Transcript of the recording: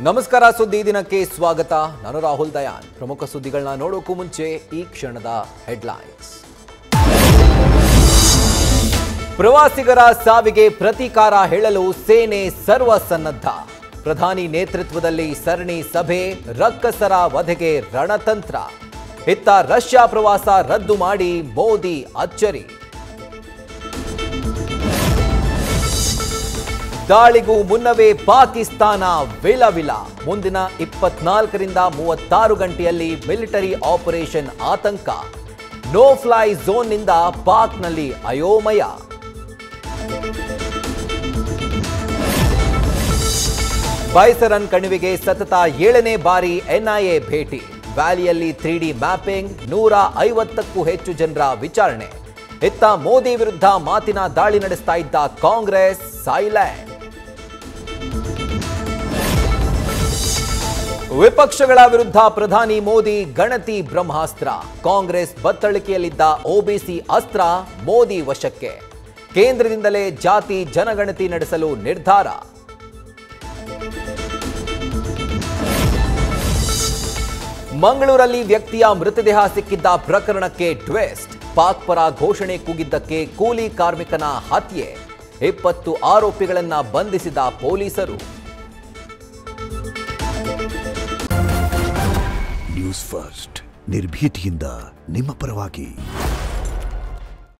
ನಮಸ್ಕಾರ ಸುದ್ದಿ ದಿನಕ್ಕೆ ಸ್ವಾಗತ. ನಾನು ರಾಹುಲ್ ದಯಾನ್. ಪ್ರಮುಖ ಸುದ್ದಿಗಳನ್ನ ನೋಡೋಕ್ಕೂ ಮುಂಚೆ ಈ ಕ್ಷಣದ ಹೆಡ್ಲೈನ್ಸ್. ಪ್ರವಾಸಿಗರ ಸಾವಿಗೆ ಪ್ರತೀಕಾರ ಹೇಳಲು ಸೇನೆ ಸರ್ವಸನ್ನದ್ಧ. ಪ್ರಧಾನಿ ನೇತೃತ್ವದಲ್ಲಿ ಸರಣಿ ಸಭೆ, ರಕ್ಕಸರ ವಧೆಗೆ ರಣತಂತ್ರ. ಇತ್ತ ರಷ್ಯಾ ಪ್ರವಾಸ ರದ್ದು ಮಾಡಿ ಮೋದಿ ಅಚ್ಚರಿ. ದಾಳಿಗೂ ಮುನ್ನವೇ ಪಾಕಿಸ್ತಾನ ವಿಲವಿಲ. ಮುಂದಿನ 24ರಿಂದ 36 ಗಂಟೆಯಲ್ಲಿ ಮಿಲಿಟರಿ ಆಪರೇಷನ್ ಆತಂಕ. ನೋ ಫ್ಲೈ ಝೋನ್ನಿಂದ ಪಾಕ್ನಲ್ಲಿ ಅಯೋಮಯ. ಬೈಸರನ್ ಕಣಿವೆಗೆ ಸತತ 7ನೇ ಬಾರಿ ಎನ್ಐಎ ಭೇಟಿ. ವ್ಯಾಲಿಯಲ್ಲಿ 3D ಮ್ಯಾಪಿಂಗ್, 150ಕ್ಕೂ ಹೆಚ್ಚು ಜನರ ವಿಚಾರಣೆ. ಇತ್ತ ಮೋದಿ ವಿರುದ್ಧ ಮಾತಿನ ದಾಳಿ ನಡೆಸ್ತಾ ಇದ್ದ ಕಾಂಗ್ರೆಸ್ ಸೈಲೆಂಟ್. ವಿಪಕ್ಷಗಳ ವಿರುದ್ಧ ಪ್ರಧಾನಿ ಮೋದಿ ಗಣತಿ ಬ್ರಹ್ಮಾಸ್ತ್ರ. ಕಾಂಗ್ರೆಸ್ ಬತ್ತಳಿಕೆಯಲ್ಲಿದ್ದ ಒಬಿಸಿ ಅಸ್ತ್ರ ಮೋದಿ ವಶಕ್ಕೆ. ಕೇಂದ್ರದಿಂದಲೇ ಜಾತಿ ಜನಗಣತಿ ನಡೆಸಲು ನಿರ್ಧಾರ. ಮಂಗಳೂರಲ್ಲಿ ವ್ಯಕ್ತಿಯ ಮೃತದೇಹ ಸಿಕ್ಕಿದ್ದ ಪ್ರಕರಣಕ್ಕೆ ಟ್ವಿಸ್ಟ್. ಪಾಕ್ ಪರ ಘೋಷಣೆ ಕೂಗಿದ್ದಕ್ಕೆ ಕೂಲಿ ಕಾರ್ಮಿಕನ ಹತ್ಯೆ. 20 ಆರೋಪಿಗಳನ್ನ ಬಂಧಿಸಿದ ಪೊಲೀಸರು. ನ್ಯೂಸ್ ಫಸ್ಟ್, ನಿರ್ಭೀತಿಯಿಂದ ನಿಮ್ಮ ಪರವಾಗಿ.